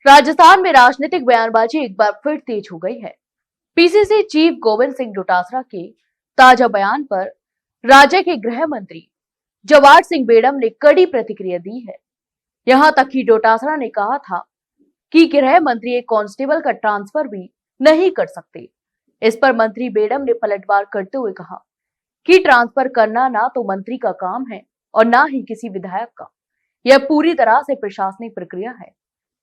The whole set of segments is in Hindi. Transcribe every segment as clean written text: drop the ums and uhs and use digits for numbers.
राजस्थान में राजनीतिक बयानबाजी एक बार फिर तेज हो गई है। पीसीसी चीफ गोविंद सिंह डोटासरा के ताजा बयान पर राज्य के गृह मंत्री जवाहर सिंह बेड़म ने कड़ी प्रतिक्रिया दी है। यहां तक कि डोटासरा ने कहा था कि गृह मंत्री एक कांस्टेबल का ट्रांसफर भी नहीं कर सकते। इस पर मंत्री बेड़म ने पलटवार करते हुए कहा कि ट्रांसफर करना ना तो मंत्री का काम है और ना ही किसी विधायक का। यह पूरी तरह से प्रशासनिक प्रक्रिया है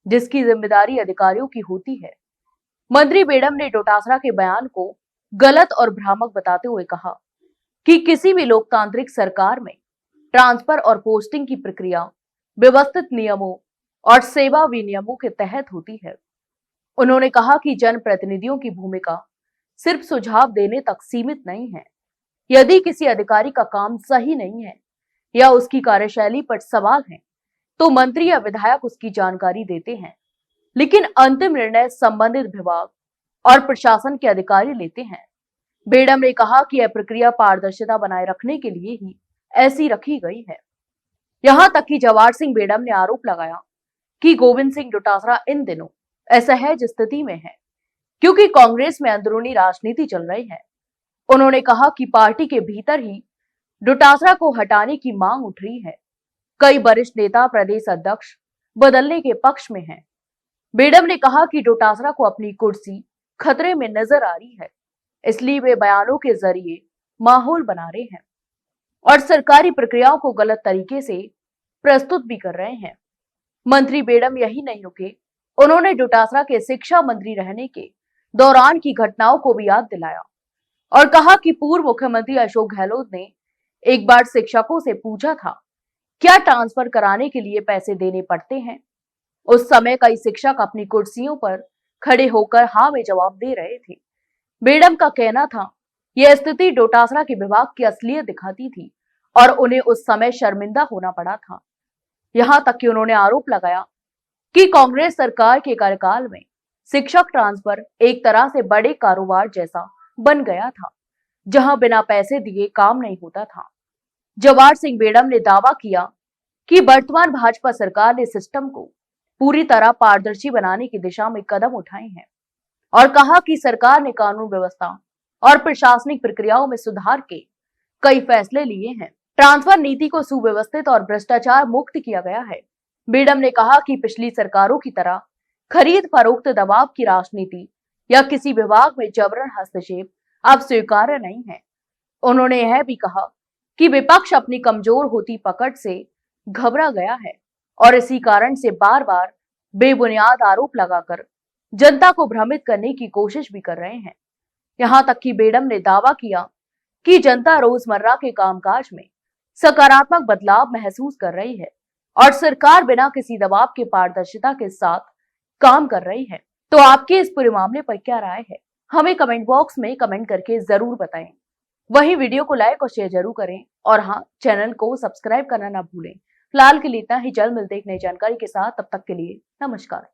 जिसकी जिम्मेदारी अधिकारियों की होती है। मंत्री बेड़म ने डोटासरा के बयान को गलत और भ्रामक बताते हुए कहा कि किसी भी लोकतांत्रिक सरकार में ट्रांसफर और पोस्टिंग की प्रक्रिया व्यवस्थित नियमों और सेवा विनियमों के तहत होती है। उन्होंने कहा कि जनप्रतिनिधियों की भूमिका सिर्फ सुझाव देने तक सीमित नहीं है। यदि किसी अधिकारी का काम सही नहीं है या उसकी कार्यशैली पर सवाल है तो मंत्री या विधायक उसकी जानकारी देते हैं, लेकिन अंतिम निर्णय संबंधित विभाग और प्रशासन के अधिकारी लेते हैं। बेड़म ने कहा कि यह प्रक्रिया पारदर्शिता बनाए रखने के लिए ही ऐसी रखी गई है। यहां तक कि जवाहर सिंह बेड़म ने आरोप लगाया कि गोविंद सिंह डोटासरा इन दिनों असहज स्थिति में है क्योंकि कांग्रेस में अंदरूनी राजनीति चल रही है। उन्होंने कहा कि पार्टी के भीतर ही डोटासरा को हटाने की मांग उठ रही है। कई वरिष्ठ नेता प्रदेश अध्यक्ष बदलने के पक्ष में हैं। बेड़म ने कहा कि डोटासरा को अपनी कुर्सी खतरे में नजर आ रही है, इसलिए वे बयानों के जरिए माहौल बना रहे हैं और सरकारी प्रक्रियाओं को गलत तरीके से प्रस्तुत भी कर रहे हैं। मंत्री बेड़म यही नहीं रुके, उन्होंने डोटासरा के शिक्षा मंत्री रहने के दौरान की घटनाओं को भी याद दिलाया और कहा कि पूर्व मुख्यमंत्री अशोक गहलोत ने एक बार शिक्षकों से पूछा था क्या ट्रांसफर कराने के लिए पैसे देने पड़ते हैं। उस समय कई शिक्षक अपनी कुर्सियों पर खड़े होकर हाँ में जवाब दे रहे थे। बेड़म का कहना था यह स्थिति डोटासरा के विभाग की असलियत दिखाती थी और उन्हें उस समय शर्मिंदा होना पड़ा था। यहां तक कि उन्होंने आरोप लगाया कि कांग्रेस सरकार के कार्यकाल में शिक्षक ट्रांसफर एक तरह से बड़े कारोबार जैसा बन गया था, जहां बिना पैसे दिए काम नहीं होता था। जवाहर सिंह बेड़म ने दावा किया कि वर्तमान भाजपा सरकार ने सिस्टम को पूरी तरह पारदर्शी बनाने की दिशा में कदम उठाए हैं और कहा कि सरकार ने कानून व्यवस्था और प्रशासनिक प्रक्रियाओं में सुधार के कई फैसले लिए हैं। ट्रांसफर नीति को सुव्यवस्थित और भ्रष्टाचार मुक्त किया गया है। बेड़म ने कहा कि पिछली सरकारों की तरह खरीद फरोख्त दबाव की राजनीति या किसी विभाग में जबरन हस्तक्षेप अब स्वीकार्य नहीं है। उन्होंने यह भी कहा कि विपक्ष अपनी कमजोर होती पकड़ से घबरा गया है और इसी कारण से बार बार बेबुनियाद आरोप लगाकर जनता को भ्रमित करने की कोशिश भी कर रहे हैं। यहां तक कि बेड़म ने दावा किया कि जनता रोजमर्रा के कामकाज में सकारात्मक बदलाव महसूस कर रही है और सरकार बिना किसी दबाव के पारदर्शिता के साथ काम कर रही है। तो आपके इस पूरे मामले पर क्या राय है, हमें कमेंट बॉक्स में कमेंट करके जरूर बताएं। वहीं वीडियो को लाइक और शेयर जरूर करें और हाँ, चैनल को सब्सक्राइब करना ना भूलें। फिलहाल के लिए इतना ही, जल्द मिलते एक नई जानकारी के साथ। तब तक के लिए नमस्कार।